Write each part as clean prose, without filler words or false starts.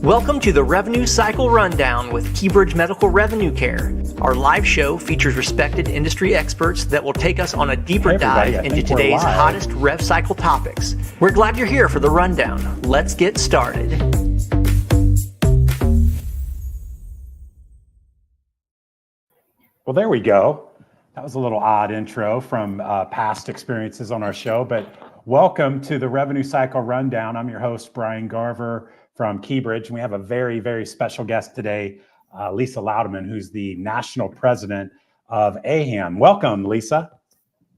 Welcome to the Revenue Cycle Rundown with Keybridge Medical Revenue Care. Our live show features respected industry experts that will take us on a deeper dive into today's hottest rev cycle topics. We're glad you're here for the rundown. Let's get started. Well, there we go. That was a little odd intro from past experiences on our show, but welcome to the Revenue Cycle Rundown. I'm your host, Brian Garver from Keybridge, and we have a very, very special guest today, Lisa Laudeman, who's the National President of AAHAM. Welcome, Lisa.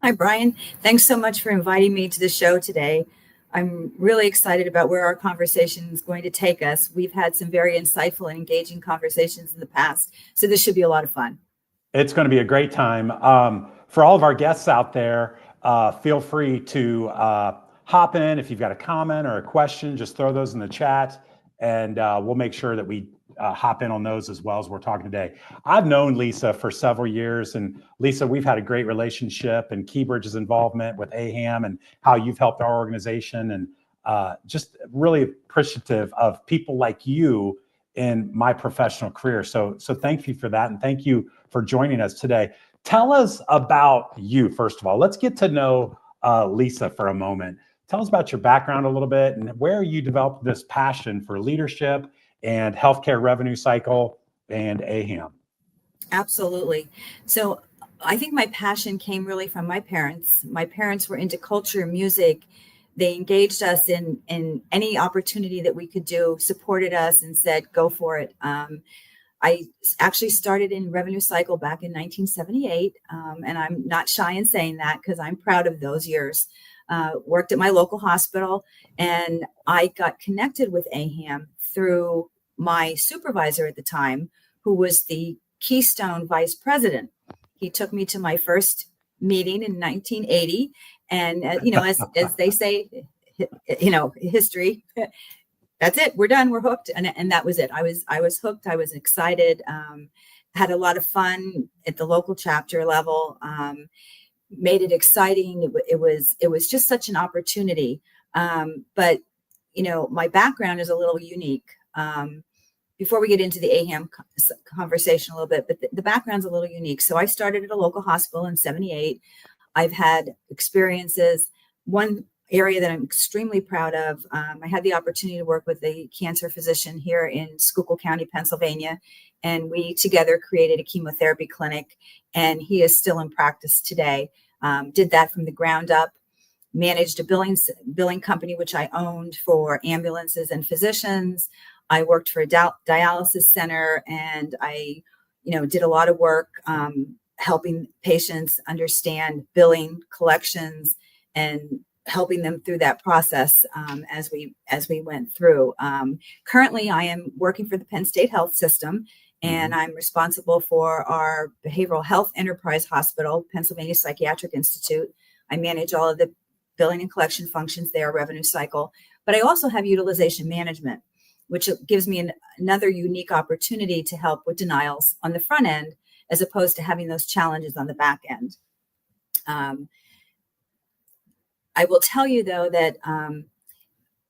Hi, Brian. Thanks so much for inviting me to the show today. I'm really excited about where our conversation is going to take us. We've had some very insightful and engaging conversations in the past, so this should be a lot of fun. It's going to be a great time. For all of our guests out there, feel free to hop in. If you've got a comment or a question, just throw those in the chat, and we'll make sure that we hop in on those as well as we're talking today. I've known Lisa for several years, and Lisa, we've had a great relationship, and Keybridge's involvement with AAHAM and how you've helped our organization, and just really appreciative of people like you in my professional career. So thank you for that, and thank you for joining us today. Tell us about you, first of all. Let's get to know Lisa for a moment. Tell us about your background a little bit and where you developed this passion for leadership and healthcare revenue cycle and AAHAM. Absolutely. So I think my passion came really from my parents. My parents were into culture and music. They engaged us in any opportunity that we could do, supported us, and said, go for it. I actually started in revenue cycle back in 1978, and I'm not shy in saying that because I'm proud of those years. Worked at my local hospital, and I got connected with AAHAM through my supervisor at the time, who was the Keystone Vice President. He took me to my first meeting in 1980, and as they say, history. That's it. We're done. We're hooked. And that was it. I was hooked. I was excited. Had a lot of fun at the local chapter level. Made it exciting. It was just such an opportunity. But my background is a little unique. Before we get into the AAHAM conversation a little bit, but the background's a little unique. So I started at a local hospital in 78. I've had experiences. One area that I'm extremely proud of, I had the opportunity to work with a cancer physician here in Schuylkill County, Pennsylvania, and we together created a chemotherapy clinic, and he is still in practice today. Did that from the ground up, managed a billing company, which I owned for ambulances and physicians. I worked for a dialysis center, and I, did a lot of work helping patients understand billing, collections, and helping them through that process as we went through. Currently, I am working for the Penn State Health System, and I'm responsible for our behavioral health enterprise hospital, Pennsylvania Psychiatric Institute. I manage all of the billing and collection functions there, revenue cycle, but I also have utilization management, which gives me another unique opportunity to help with denials on the front end, as opposed to having those challenges on the back end. I will tell you, though, that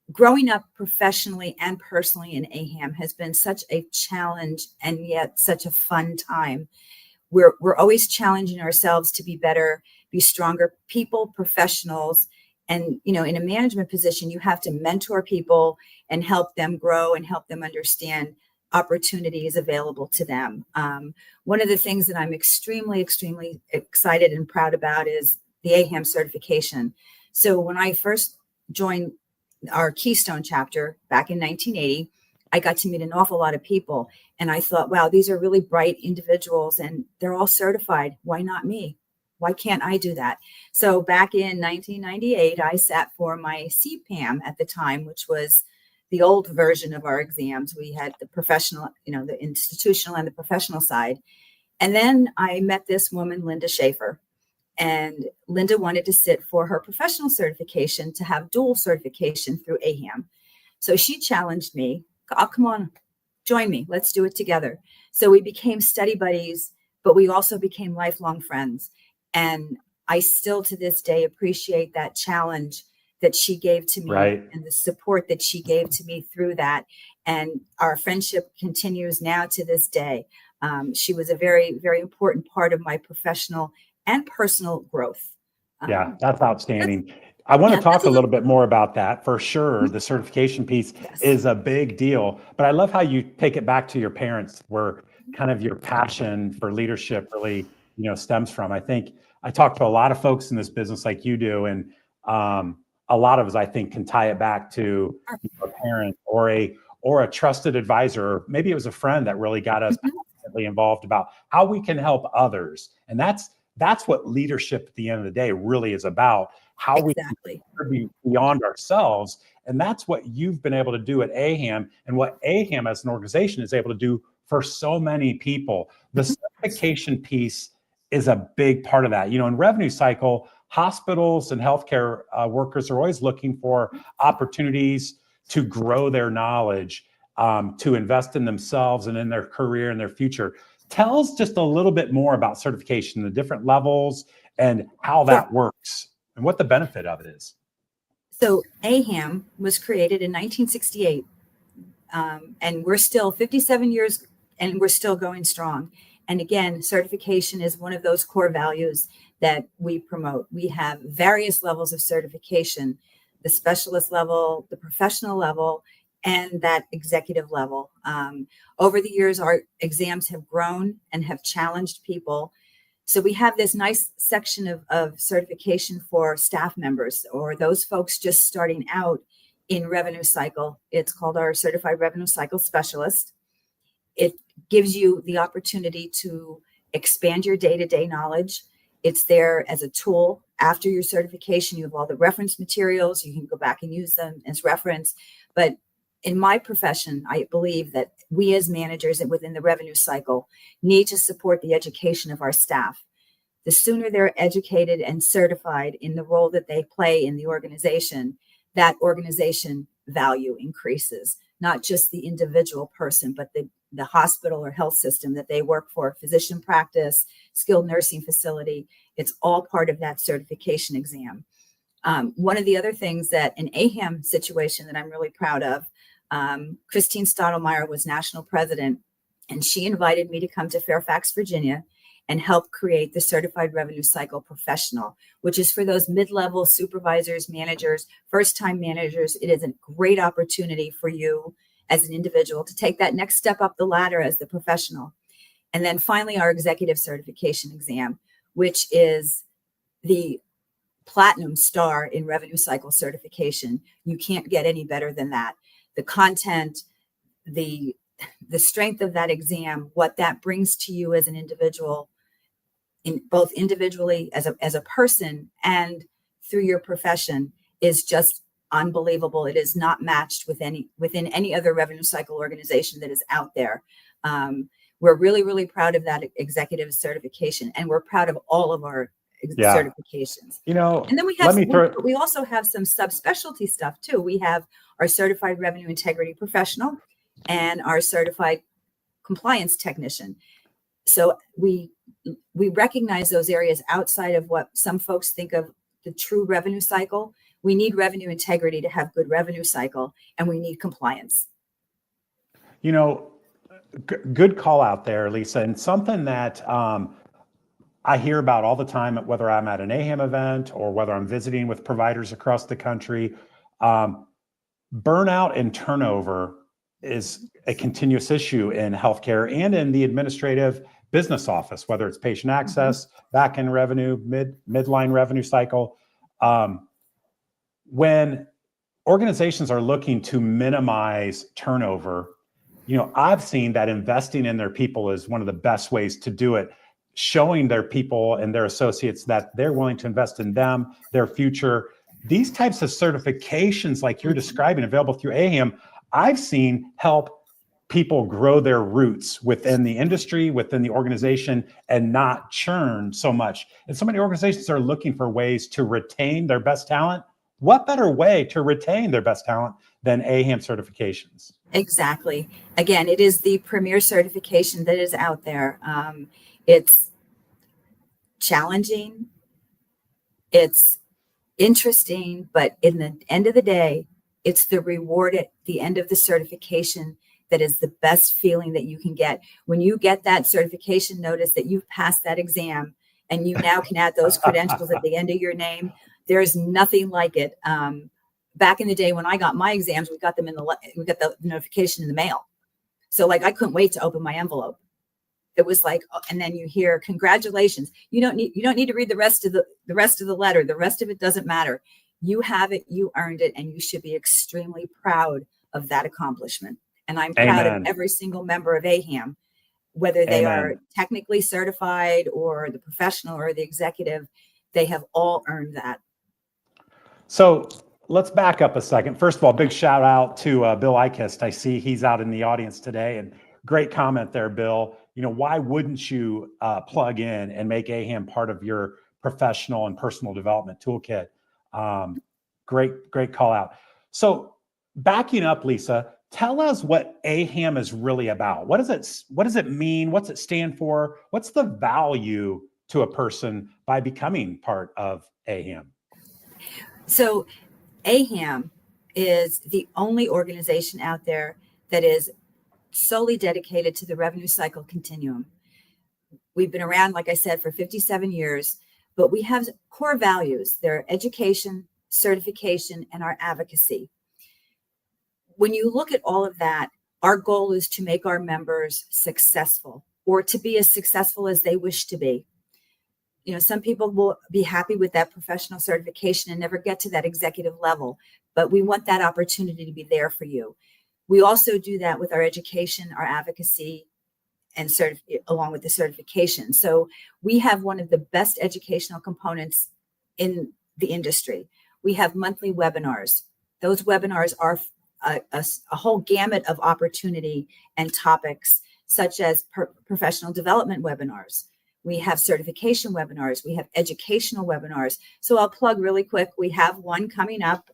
growing up professionally and personally in AAHAM has been such a challenge and yet such a fun time. We're always challenging ourselves to be better, be stronger people, professionals. And, in a management position, you have to mentor people and help them grow and help them understand opportunities available to them. One of the things that I'm extremely, extremely excited and proud about is the AAHAM certification. So when I first joined our Keystone chapter back in 1980, I got to meet an awful lot of people. And I thought, wow, these are really bright individuals and they're all certified. Why not me? Why can't I do that? So back in 1998, I sat for my CPAM at the time, which was the old version of our exams. We had the professional, the institutional and the professional side. And then I met this woman, Linda Schaefer. And Linda wanted to sit for her professional certification to have dual certification through AAHAM. So she challenged me, come on, join me. Let's do it together. So we became study buddies, but we also became lifelong friends. And I still to this day appreciate that challenge that she gave to me Right. and the support that she gave to me through that. And our friendship continues now to this day. She was a very, very important part of my professional and personal growth. Yeah, Um, that's that's, outstanding. I want to yeah, that's talk a a little little. bit more about that for sure. The certification piece Yes. is a big deal, but I love how you take it back to your parents, where kind of your passion for leadership really, stems from. I think I talk to a lot of folks in this business like you do, and a lot of us, I think, can tie it back to a parent or a trusted advisor. Or maybe it was a friend that really got us Mhm. passionately involved about how we can help others, and that's what leadership at the end of the day really is about, how we can Exactly. contribute beyond ourselves. And that's what you've been able to do at AAHAM, and what AAHAM as an organization is able to do for so many people. The certification piece is a big part of that. In revenue cycle, hospitals and healthcare workers are always looking for opportunities to grow their knowledge, to invest in themselves and in their career and their future. Tell us just a little bit more about certification, the different levels, and how Sure. that works, and what the benefit of it is. So AHAM was created in 1968, and we're still 57 years, and we're still going strong. And again, certification is one of those core values that we promote. We have various levels of certification: the specialist level, the professional level, and that executive level. Over the years, our exams have grown and have challenged people. So we have this nice section of certification for staff members or those folks just starting out in revenue cycle. It's called our Certified Revenue Cycle Specialist. It gives you the opportunity to expand your day-to-day knowledge. It's there as a tool. After your certification, you have all the reference materials. You can go back and use them as reference. But in my profession, I believe that we as managers and within the revenue cycle need to support the education of our staff. The sooner they're educated and certified in the role that they play in the organization, that organization value increases, not just the individual person, but the hospital or health system that they work for, physician practice, skilled nursing facility. It's all part of that certification exam. One of the other things that an AAHAM situation that I'm really proud of, Christine Stottlemyre was national president, and she invited me to come to Fairfax, Virginia, and help create the Certified Revenue Cycle Professional, which is for those mid-level supervisors, managers, first-time managers. It is a great opportunity for you as an individual to take that next step up the ladder as the professional. And then finally, our executive certification exam, which is the platinum star in revenue cycle certification. You can't get any better than that. The content, the strength of that exam, what that brings to you as an individual, in both individually as a person and through your profession, is just unbelievable. It is not matched within any other revenue cycle organization that is out there. We're really, really proud of that executive certification, and we're proud of all of our certifications. And then we also have some subspecialty stuff too. We have our Certified Revenue Integrity Professional and our Certified Compliance Technician. So we recognize those areas outside of what some folks think of the true revenue cycle. We need revenue integrity to have good revenue cycle, and we need compliance. Good call out there, Lisa, and something that I hear about all the time, whether I'm at an AAHAM event or whether I'm visiting with providers across the country. Burnout and turnover is a continuous issue in healthcare and in the administrative business office, whether it's patient access, back-end revenue, midline revenue cycle. When organizations are looking to minimize turnover, I've seen that investing in their people is one of the best ways to do it, showing their people and their associates that they're willing to invest in them, their future. These types of certifications like you're describing, available through AAHAM, I've seen help people grow their roots within the industry, within the organization, and not churn so much. And so many organizations are looking for ways to retain their best talent. What better way to retain their best talent than AAHAM certifications? Exactly. Again, it is the premier certification that is out there. It's challenging. It's interesting, but in the end of the day, it's the reward at the end of the certification that is the best feeling that you can get. When you get that certification notice that you've passed that exam and you now can add those credentials at the end of your name, there is nothing like it. Back in the day when I got my exams, we got the notification in the mail. So like I couldn't wait to open my envelope. It was like, and then you hear, congratulations. You don't need to read the rest of the letter. The rest of it doesn't matter. You have it, you earned it, and you should be extremely proud of that accomplishment. And I'm proud of every single member of AAHAM, whether they are technically certified or the professional or the executive, they have all earned that. So let's back up a second. First of all, big shout out to Bill Eichest. I see he's out in the audience today, and great comment there, Bill. Why wouldn't you plug in and make AAHAM part of your professional and personal development toolkit? Great call out. So backing up, Lisa, tell us what AAHAM is really about. What does it mean? What's it stand for? What's the value to a person by becoming part of AAHAM? So AAHAM is the only organization out there that is solely dedicated to the revenue cycle continuum. We've been around, like I said, for 57 years, but we have core values. They're education, certification, and our advocacy. When you look at all of that, our goal is to make our members successful, or to be as successful as they wish to be. Some people will be happy with that professional certification and never get to that executive level, but we want that opportunity to be there for you. We also do that with our education, our advocacy, and along with the certification. So we have one of the best educational components in the industry. We have monthly webinars. Those webinars are a whole gamut of opportunity and topics, such as professional development webinars. We have certification webinars. We have educational webinars. So I'll plug really quick. We have one coming up.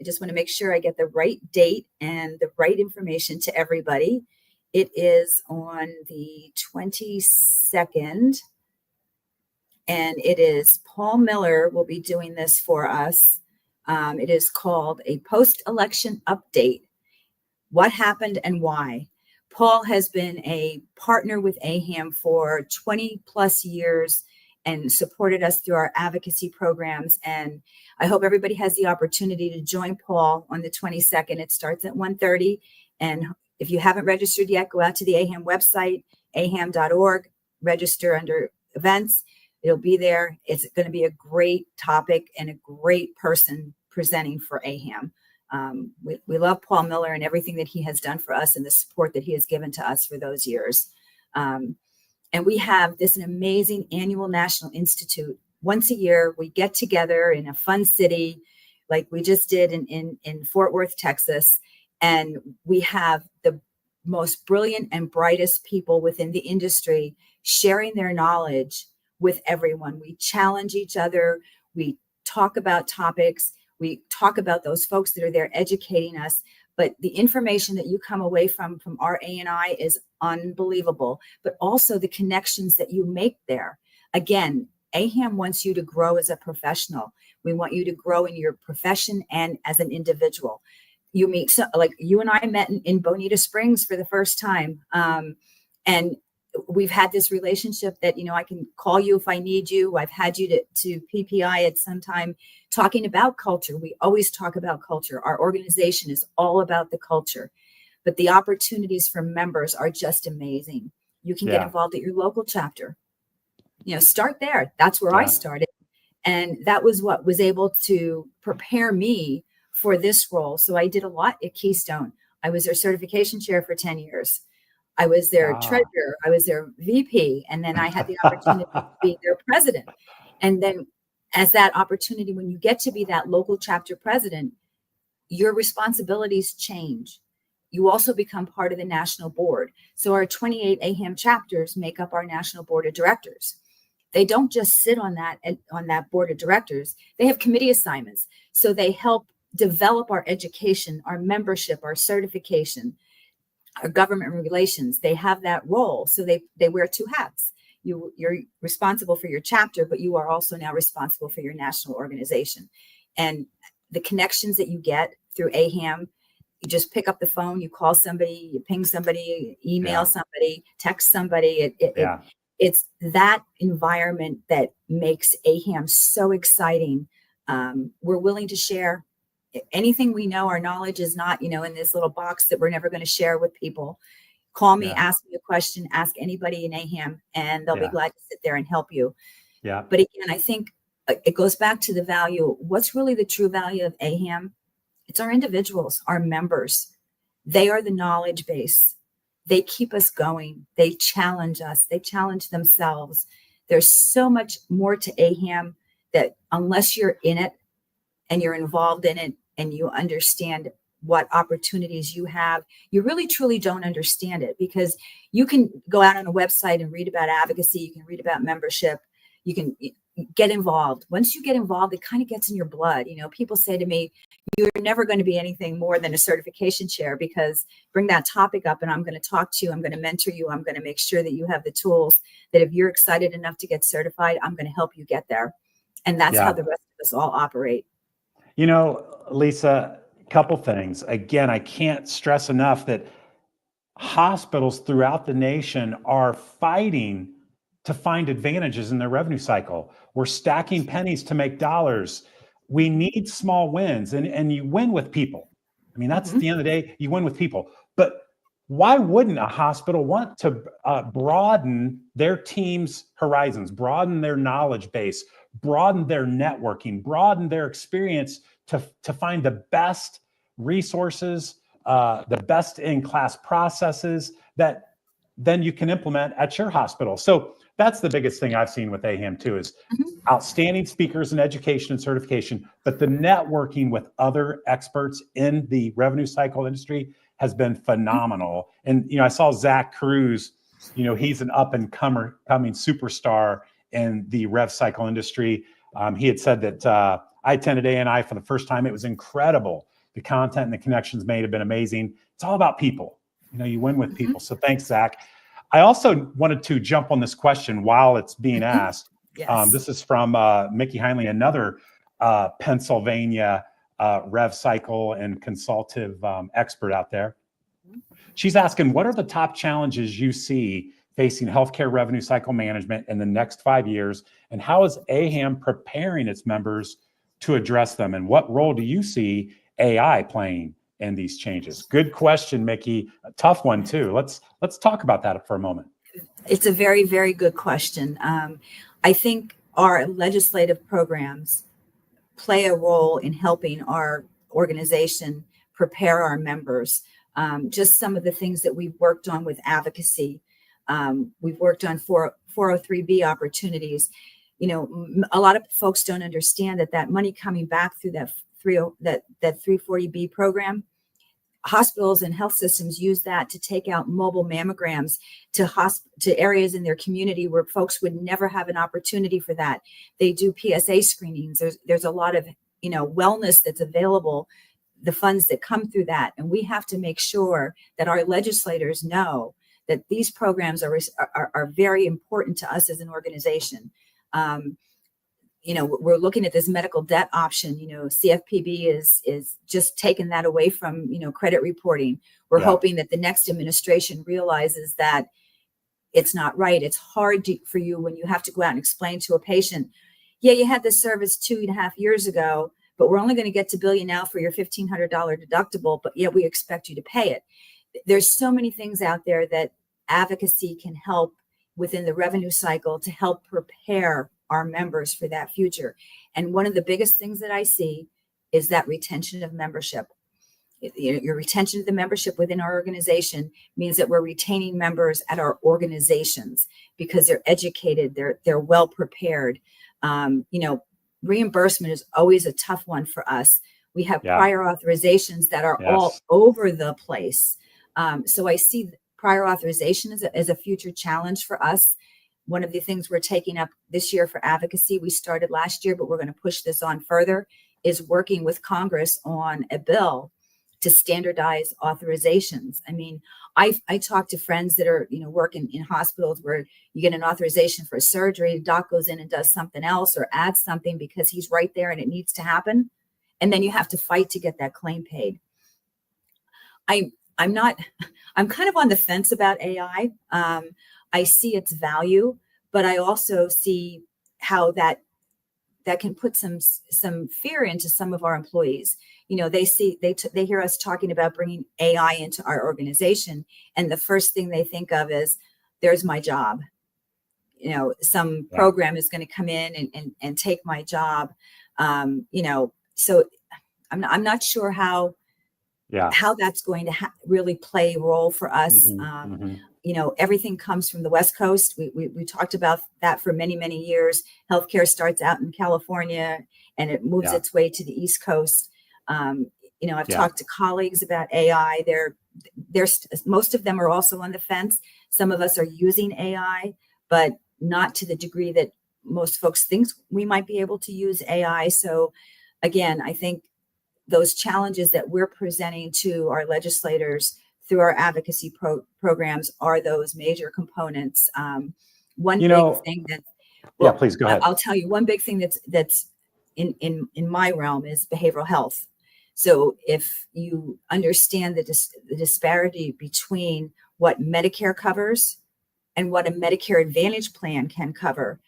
I just want to make sure I get the right date and the right information to everybody. It is on the 22nd, and it is Paul Miller will be doing this for us. It is called a post-election update. What happened and why? Paul has been a partner with AAHAM for 20 plus years and supported us through our advocacy programs. And I hope everybody has the opportunity to join Paul on the 22nd. It starts at 1:30. And if you haven't registered yet, go out to the AAHAM website, aaham.org, register under events. It'll be there. It's going to be a great topic and a great person presenting for AAHAM. We love Paul Miller and everything that he has done for us and the support that he has given to us for those years. And we have an amazing annual National Institute. Once a year, we get together in a fun city, like we just did in Fort Worth, Texas. And we have the most brilliant and brightest people within the industry sharing their knowledge with everyone. We challenge each other. We talk about topics. We talk about those folks that are there educating us. But the information that you come away from our ANI is unbelievable, but also the connections that you make there. Again, AAHAM wants you to grow as a professional. We want you to grow in your profession and as an individual. You meet, like you and I met in Bonita Springs for the first time. And we've had this relationship that, I can call you if I need you. I've had you to PPI at some time talking about culture. We always talk about culture. Our organization is all about the culture, but the opportunities for members are just amazing. You can get involved at your local chapter. Start there. That's where I started. And that was what was able to prepare me for this role. So I did a lot at Keystone. I was their certification chair for 10 years. I was their treasurer. I was their VP. And then I had the opportunity to be their president. And then as that opportunity, when you get to be that local chapter president, your responsibilities change. You also become part of the national board. So our 28 AAHAM chapters make up our national board of directors. They don't just sit on that board of directors. They have committee assignments. So they help develop our education, our membership, our certification, our government relations. They have that role. So they wear two hats. you're responsible for your chapter, but you are also now responsible for your national organization. And the connections that you get through AAHAM, you just pick up the phone, you call somebody, you ping somebody, email somebody, text somebody. It's that environment that makes AAHAM so exciting. We're willing to share anything we know. Our knowledge is not, in this little box that we're never going to share with people. Call me, ask me a question, ask anybody in AAHAM, and they'll be glad to sit there and help you. Yeah. But again, I think it goes back to the value. What's really the true value of AAHAM? It's our individuals, our members. They are the knowledge base. They keep us going. They challenge us. They challenge themselves. There's so much more to AAHAM that unless you're in it and you're involved in it and you understand what opportunities you have, you really truly don't understand it, because you can go out on a website and read about advocacy. You can read about membership. You can get involved. Once you get involved, it kind of gets in your blood. People say to me, you're never going to be anything more than a certification chair, because bring that topic up and I'm going to talk to you. I'm going to mentor you. I'm going to make sure that you have the tools that if you're excited enough to get certified, I'm going to help you get there. And that's how the rest of us all operate. Lisa, a couple things. Again, I can't stress enough that hospitals throughout the nation are fighting to find advantages in their revenue cycle. We're stacking pennies to make dollars. We need small wins, and you win with people. I mean, that's at the end of the day, you win with people. But why wouldn't a hospital want to broaden their team's horizons, broaden their knowledge base, broaden their networking, broaden their experience to find the best resources, the best in-class processes that then you can implement at your hospital? So that's the biggest thing I've seen with AAHAM too, is outstanding speakers in education and certification, but the networking with other experts in the revenue cycle industry has been phenomenal. And, I saw Zach Cruz, he's an up and coming superstar in the rev cycle industry. He had said that I attended ANI for the first time. It was incredible. The content and the connections made have been amazing. It's all about people. You win with people. So thanks, Zach. I also wanted to jump on this question while it's being asked. Yes. This is from Mickey Heinley, another Pennsylvania rev cycle and consultative expert out there. She's asking, what are the top challenges you see facing healthcare revenue cycle management in the next 5 years? And how is AAHAM preparing its members to address them? And what role do you see AI playing in these changes? Good question, Mickey. A tough one too. Let's talk about that for a moment. It's a very, very good question. I think our legislative programs play a role in helping our organization prepare our members. Just some of the things that we've worked on with advocacy. We've worked on 403B opportunities. A lot of folks don't understand that money coming back through that 340B program, hospitals and health systems use that to take out mobile mammograms to areas in their community where folks would never have an opportunity for that. They do PSA screenings. There's a lot of wellness that's available, the funds that come through that, and we have to make sure that our legislators know that these programs are very important to us as an organization. We're looking at this medical debt option. CFPB is just taking that away from, credit reporting. We're hoping that the next administration realizes that it's not right. It's hard for you when you have to go out and explain to a patient, you had this service 2.5 years ago, but we're only going to get to bill you now for your $1,500 deductible, but yet we expect you to pay it. There's so many things out there that advocacy can help within the revenue cycle to help prepare our members for that future. And one of the biggest things that I see is that retention of membership. Your retention of the membership within our organization means that we're retaining members at our organizations because they're educated, they're well prepared. Reimbursement is always a tough one for us. We have prior authorizations that are all over the place. So I see prior authorization as a future challenge for us. One of the things we're taking up this year for advocacy, we started last year, but we're going to push this on further, is working with Congress on a bill to standardize authorizations. I mean, I talk to friends that are, work in hospitals where you get an authorization for a surgery, the doc goes in and does something else or adds something because he's right there and it needs to happen. And then you have to fight to get that claim paid. I'm kind of on the fence about AI. I see its value, but I also see how that can put some fear into some of our employees. They hear us talking about bringing AI into our organization, and the first thing they think of is, there's my job. Some program is going to come in and take my job. So I'm not sure how that's going to really play a role for us. Everything comes from the West Coast. We talked about that for many, many years. Healthcare starts out in California and it moves its way to the East Coast. I've talked to colleagues about AI. Most of them are also on the fence. Some of us are using AI, but not to the degree that most folks think we might be able to use AI. So again, I think those challenges that we're presenting to our legislators through our advocacy programs are those major components. One big thing that, please go ahead. I'll tell you one big thing that's in my realm is behavioral health. So if you understand the disparity between what Medicare covers and what a Medicare Advantage plan can cover,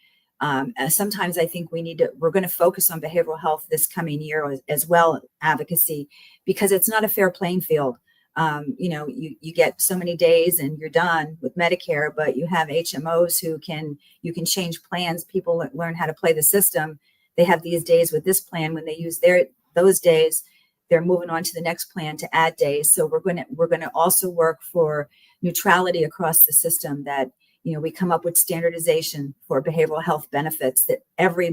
sometimes I think we're going to focus on behavioral health this coming year as well, advocacy, because it's not a fair playing field. You get so many days and you're done with Medicare, but you have HMOs you can change plans. People learn how to play the system. They have these days with this plan. When they use those days, they're moving on to the next plan to add days. So we're going to also work for neutrality across the system, that we come up with standardization for behavioral health benefits, that every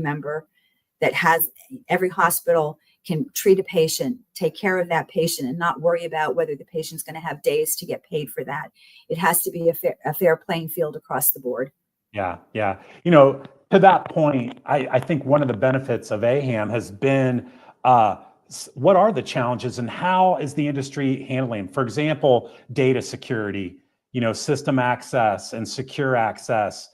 hospital can treat a patient, take care of that patient, and not worry about whether the patient's going to have days to get paid for that. It has to be a fair playing field across the board. Yeah. To that point, I think one of the benefits of AAHAM has been what are the challenges and how is the industry handling, for example, data security, system access and secure access.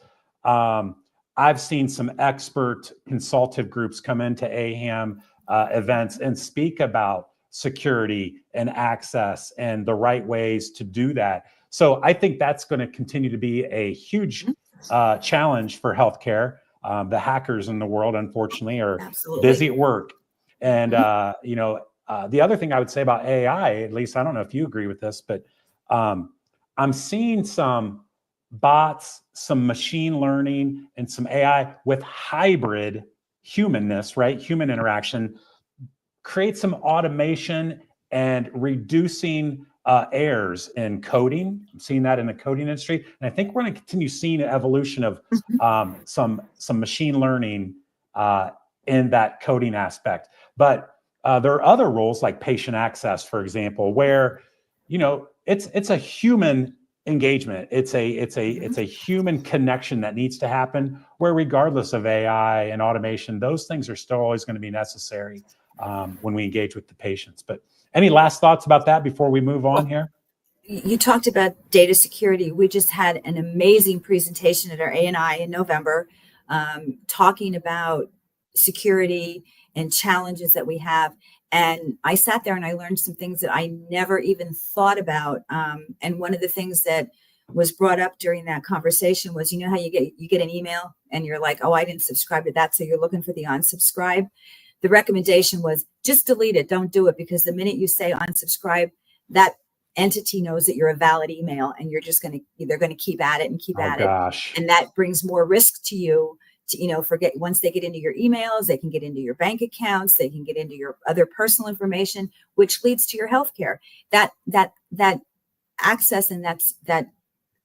I've seen some expert consultative groups come into AAHAM events and speak about security and access and the right ways to do that. So I think that's going to continue to be a huge challenge for healthcare. The hackers in the world, unfortunately, are busy at work. And, the other thing I would say about AI, at least, I don't know if you agree with this, but I'm seeing some bots, some machine learning, and some AI with hybrid humanness, right? Human interaction, create some automation and reducing errors in coding. I'm seeing that in the coding industry. And I think we're going to continue seeing an evolution of some machine learning in that coding aspect. But there are other roles like patient access, for example, where, it's a human engagement. It's a human connection that needs to happen, where regardless of AI and automation, those things are still always going to be necessary when we engage with the patients. But any last thoughts about that before we move on here? You talked about data security. We just had an amazing presentation at our ANI in November, talking about security and challenges that we have. And I sat there and I learned some things that I never even thought about. And one of the things that was brought up during that conversation was, how you get an email and you're like, oh, I didn't subscribe to that. So you're looking for the unsubscribe. The recommendation was just delete it. Don't do it, because the minute you say unsubscribe, that entity knows that you're a valid email, and they're going to keep at it and keep at it. And that brings more risk to you. Forget, once they get into your emails, they can get into your bank accounts, they can get into your other personal information, which leads to your healthcare. That access and that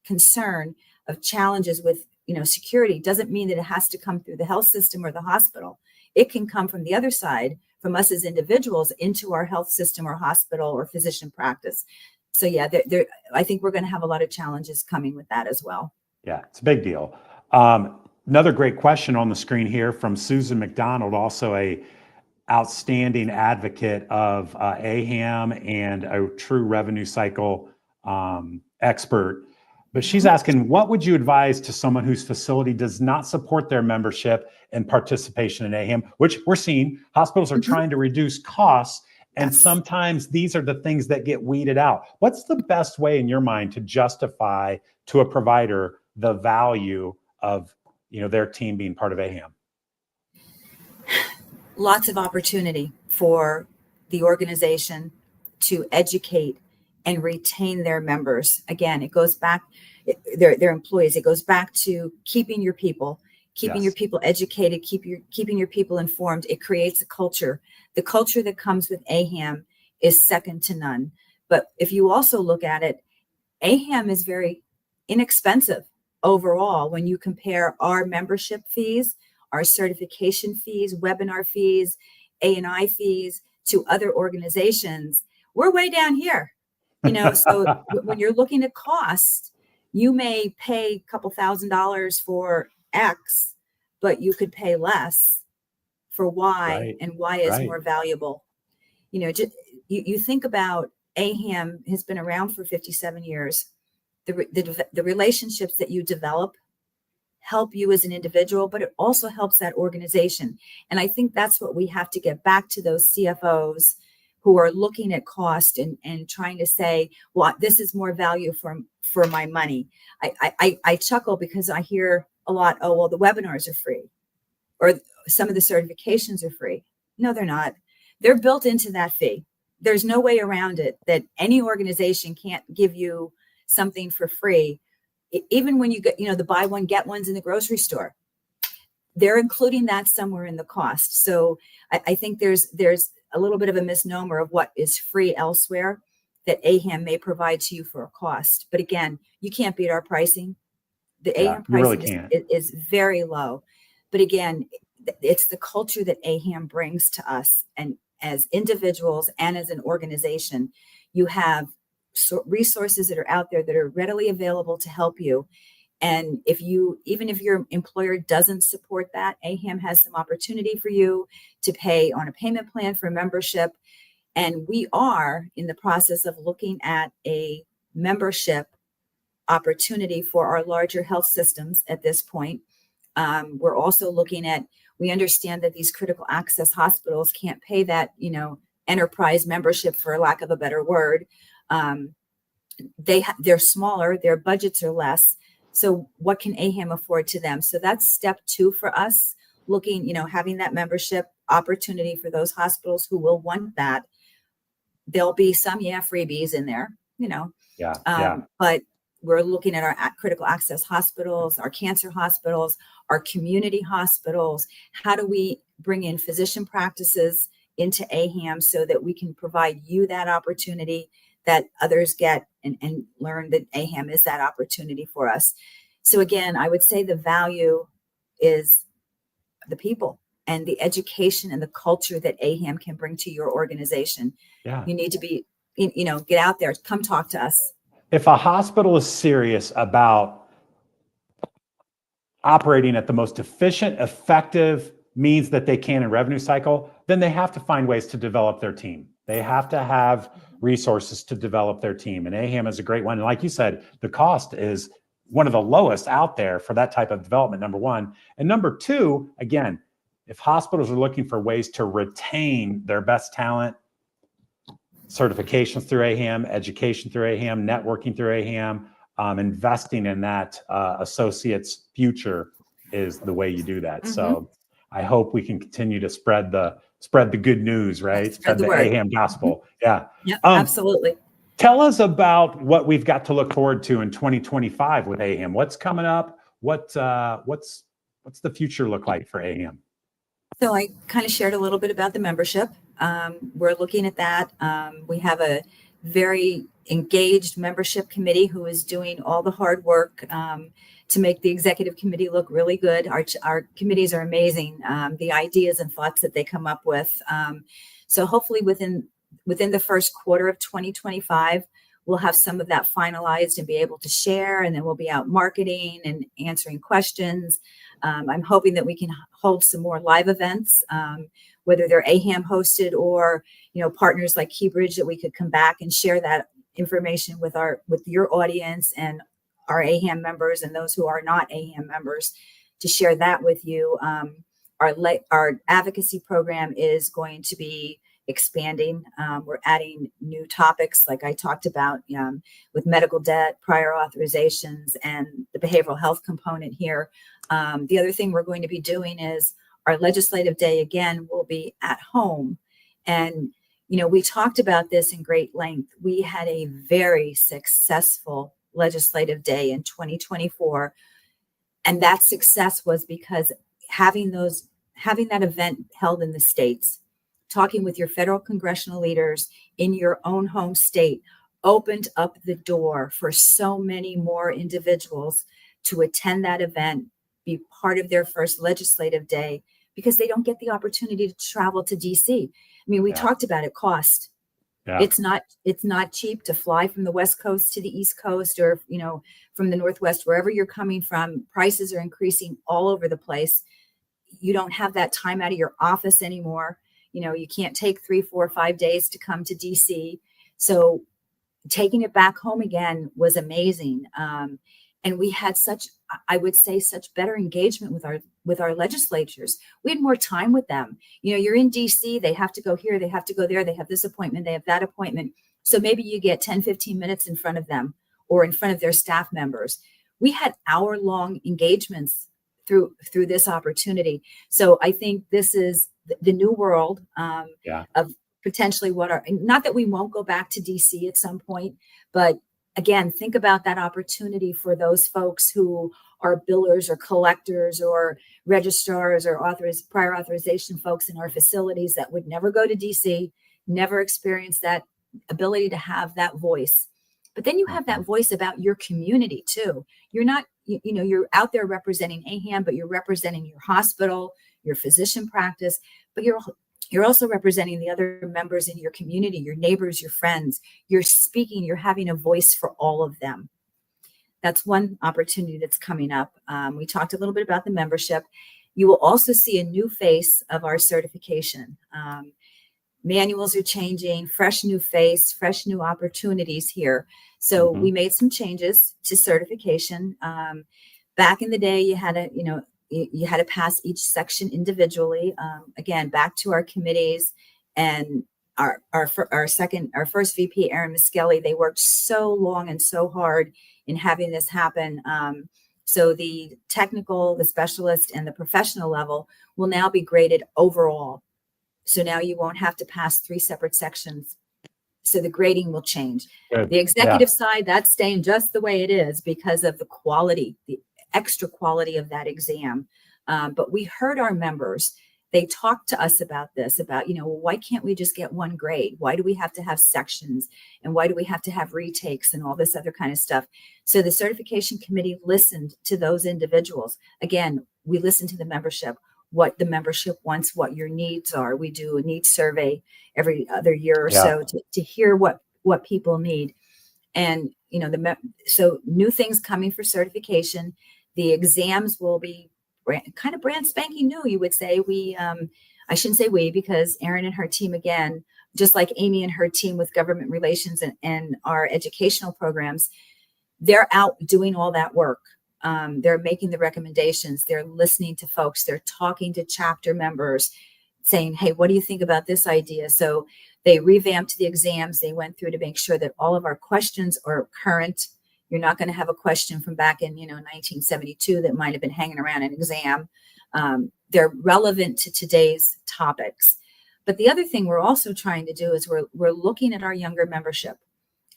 concern of challenges with security doesn't mean that it has to come through the health system or the hospital. It can come from the other side, from us as individuals, into our health system or hospital or physician practice. So yeah, I think we're going to have a lot of challenges coming with that as well. Yeah, it's a big deal. Another great question on the screen here from Susan McDonald, also a outstanding advocate of AAHAM and a true revenue cycle expert. But she's asking, what would you advise to someone whose facility does not support their membership and participation in AAHAM, which we're seeing hospitals are trying to reduce costs. And sometimes these are the things that get weeded out. What's the best way in your mind to justify to a provider the value of, their team being part of AAHAM? Lots of opportunity for the organization to educate and retain their members. Again, it goes back, their employees, it goes back to keeping your people, your people educated, keeping your people informed. It creates a culture. The culture that comes with AAHAM is second to none. But if you also look at it, AAHAM is very inexpensive overall when you compare our membership fees, our certification fees, webinar fees, A&I fees to other organizations. We're way down here, so when you're looking at cost, you may pay a couple $1,000s for X, but you could pay less for Y, and Y is more valuable. You think about AAHAM has been around for 57 years. The relationships that you develop help you as an individual, but it also helps that organization. And I think that's what we have to get back to those CFOs who are looking at cost and trying to say, well, this is more value for my money. I chuckle because I hear a lot, oh, well, the webinars are free or some of the certifications are free. No, they're not. They're built into that fee. There's no way around it that any organization can't give you something for free. Even when you get, the buy one, get ones in the grocery store, they're including that somewhere in the cost. So I think there's a little bit of a misnomer of what is free elsewhere that AAHAM may provide to you for a cost. But again, you can't beat our pricing. The AAHAM pricing is very low. But again, it's the culture that AAHAM brings to us. And as individuals and as an organization, you have resources that are out there that are readily available to help you. And even if your employer doesn't support that, AAHAM has some opportunity for you to pay on a payment plan for membership. And we are in the process of looking at a membership opportunity for our larger health systems at this point. We're also looking at, we understand that these critical access hospitals can't pay that, enterprise membership, for lack of a better word. They're smaller, their budgets are less. So what can AAHAM afford to them? So that's step 2 for us, looking, having that membership opportunity for those hospitals who will want that. There'll be some, freebies in there, but we're looking at our critical access hospitals, our cancer hospitals, our community hospitals. How do we bring in physician practices into AAHAM so that we can provide you that opportunity that others get and learn that AAHAM is that opportunity for us. So again, I would say the value is the people and the education and the culture that AAHAM can bring to your organization. Yeah. You need to be, get out there, come talk to us. If a hospital is serious about operating at the most efficient, effective means that they can in revenue cycle, then they have to find ways to develop their team. They have to have resources to develop their team. And AAHAM is a great one. And like you said, the cost is one of the lowest out there for that type of development, number one. And number two, again, if hospitals are looking for ways to retain their best talent, certifications through AAHAM, education through AAHAM, networking through AAHAM, investing in that associate's future is the way you do that. Mm-hmm. So I hope we can continue to spread the good news, right? Spread the AAHAM gospel. Yeah. Yep, absolutely. Tell us about what we've got to look forward to in 2025 with AAHAM. What's coming up? What's the future look like for AAHAM? So I kind of shared a little bit about the membership. We're looking at that. We have a very engaged membership committee who is doing all the hard work to make the executive committee look really good. Our committees are amazing. The ideas and thoughts that they come up with. So hopefully within the first quarter of 2025, we'll have some of that finalized and be able to share, and then we'll be out marketing and answering questions. I'm hoping that we can hold some more live events whether they're AHAM hosted or, partners like Keybridge, that we could come back and share that information with your audience and our AHAM members and those who are not AHAM members, to share that with you. Our advocacy program is going to be expanding. We're adding new topics, like I talked about, with medical debt, prior authorizations, and the behavioral health component here. The other thing we're going to be doing is our legislative day, again, will be at home. And, we talked about this in great length. We had a very successful legislative day in 2024. And that success was because having that event held in the states, talking with your federal congressional leaders in your own home state, opened up the door for so many more individuals to attend that event, be part of their first legislative day, because they don't get the opportunity to travel to DC. I mean, we talked about it, cost. Yeah. It's not cheap to fly from the West Coast to the East Coast, or, from the Northwest, wherever you're coming from. Prices are increasing all over the place. You don't have that time out of your office anymore. You can't take 3, 4, 5 days to come to DC. So taking it back home again was amazing. And we had such better engagement with our legislatures. We had more time with them. You're in DC, they have to go here, they have to go there, they have this appointment, they have that appointment. So maybe you get 10, 15 minutes in front of them or in front of their staff members. We had hour-long engagements through this opportunity. So I think this is the new world of potentially not that we won't go back to DC at some point, but again, think about that opportunity for those folks who are billers or collectors or registrars or prior authorization folks in our facilities that would never go to DC, never experience that ability to have that voice. But then you have that voice about your community too. You're not, you're out there representing AHAM, but you're representing your hospital, your physician practice, but you're also representing the other members in your community, your neighbors, your friends. You're speaking, you're having a voice for all of them. That's one opportunity that's coming up. We talked a little bit about the membership. You will also see a new face of our certification. Manuals are changing, fresh new face, fresh new opportunities here. So we made some changes to certification. Back in the day, you had to pass each section individually. Again, back to our committees, and our first VP, Erin Miskelly, they worked so long and so hard in having this happen. So the technical, the specialist, and the professional level will now be graded overall. So now you won't have to pass 3 separate sections. So the grading will change. Good. The executive side, that's staying just the way it is because of the quality, the extra quality of that exam. But we heard our members. They talked to us about this, about, why can't we just get one grade? Why do we have to have sections? And why do we have to have retakes and all this other kind of stuff? So the certification committee listened to those individuals. Again, we listened to the membership, what the membership wants, what your needs are. We do a needs survey every other year or so to hear what people need. And, so new things coming for certification. The exams will be brand spanking new, you would say. I shouldn't say we, because Erin and her team, again, just like Amy and her team with government relations and our educational programs, they're out doing all that work. They're making the recommendations. They're listening to folks. They're talking to chapter members saying, hey, what do you think about this idea? So they revamped the exams. They went through to make sure that all of our questions are current. You're not going to have a question from back in, 1972 that might have been hanging around an exam. They're relevant to today's topics. But the other thing we're also trying to do is we're looking at our younger membership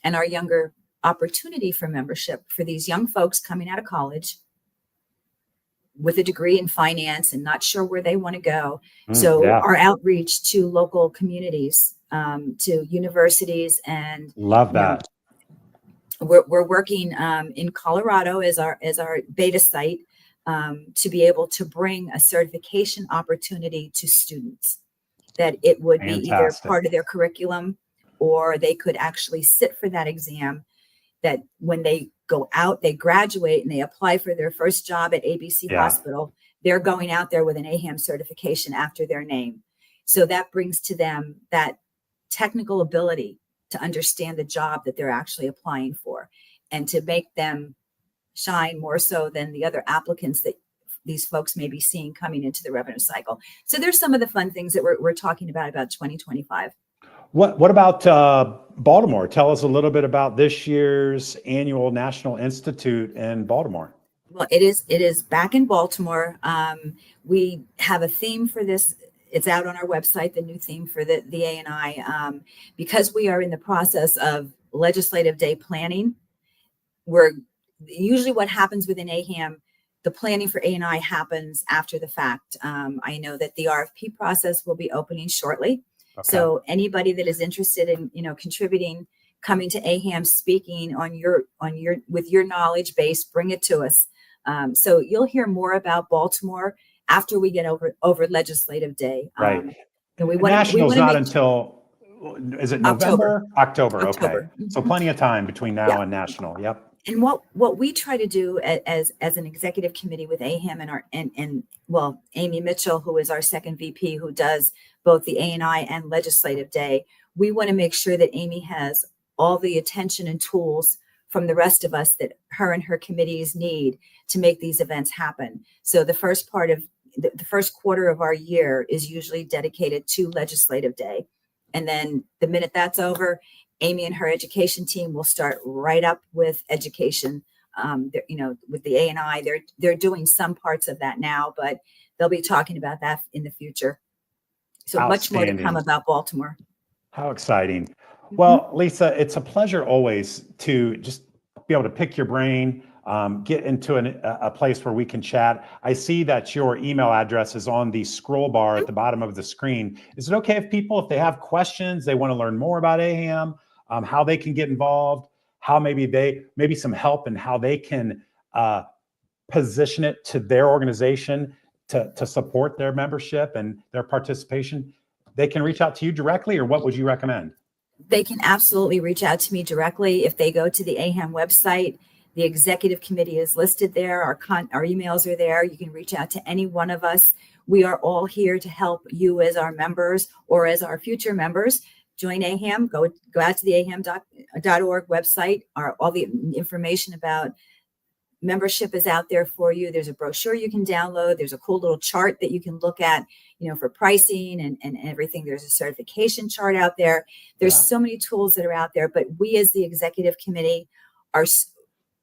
and our younger opportunity for membership for these young folks coming out of college with a degree in finance and not sure where they want to go. Our outreach to local communities, to universities, and love that. We're working in Colorado as our beta site to be able to bring a certification opportunity to students, that it would be either part of their curriculum or they could actually sit for that exam, that when they go out, they graduate and they apply for their first job at ABC Hospital, they're going out there with an AAHAM certification after their name. So that brings to them that technical ability to understand the job that they're actually applying for and to make them shine more so than the other applicants that these folks may be seeing coming into the revenue cycle. So there's some of the fun things that we're talking about 2025. What about Baltimore? Tell us a little bit about this year's annual National Institute in Baltimore. Well, it is back in Baltimore. We have a theme for this. It's out on our website, the new theme for the ANI. Because we are in the process of legislative day planning, we're usually what happens within AAHAM, the planning for ANI happens after the fact. I know that the RFP process will be opening shortly. Okay. So anybody that is interested in, contributing, coming to AAHAM, speaking with your knowledge base, bring it to us. So you'll hear more about Baltimore after we get over legislative day. Right. And National's not until, is it November? October. Okay. Mm-hmm. So plenty of time between now and National. Yep. And what we try to do as an executive committee with AAHAM and Amy Mitchell, who is our second VP, who does both the ANI and legislative day, we want to make sure that Amy has all the attention and tools from the rest of us that her and her committees need to make these events happen. So the first part of the first quarter of our year is usually dedicated to legislative day. And then the minute that's over, Amy and her education team will start right up with education. With the ANI, they're doing some parts of that now, but they'll be talking about that in the future. So much more to come about Baltimore. How exciting. Mm-hmm. Well, Lisa, it's a pleasure always to just be able to pick your brain, get into a place where we can chat. I see that your email address is on the scroll bar at the bottom of the screen. Is it okay if they have questions, they want to learn more about AAHAM, how they can get involved, how maybe some help in how they can position it to their organization to support their membership and their participation, they can reach out to you directly, or what would you recommend? They can absolutely reach out to me directly. If they go to the AAHAM website, the executive committee is listed there. Our emails are there. You can reach out to any one of us. We are all here to help you as our members or as our future members. Join AAHAM. Go out to the AAHAM.org website. All the information about membership is out there for you. There's a brochure you can download. There's a cool little chart that you can look at, for pricing and everything. There's a certification chart out there. There's so many tools that are out there, but we as the executive committee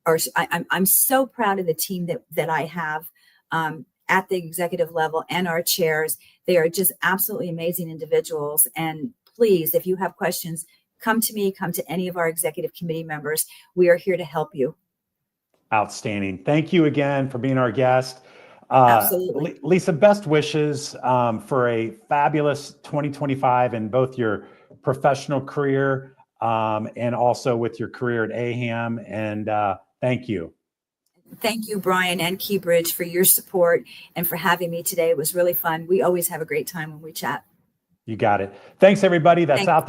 I'm so proud of the team that I have at the executive level and our chairs. They are just absolutely amazing individuals. And please, if you have questions, come to me, come to any of our executive committee members. We are here to help you. Outstanding. Thank you again for being our guest. Absolutely. Lisa, best wishes for a fabulous 2025 in both your professional career and also with your career at AAHAM. And thank you. Thank you, Brian and Keybridge, for your support and for having me today. It was really fun. We always have a great time when we chat. You got it. Thanks, everybody that's out there.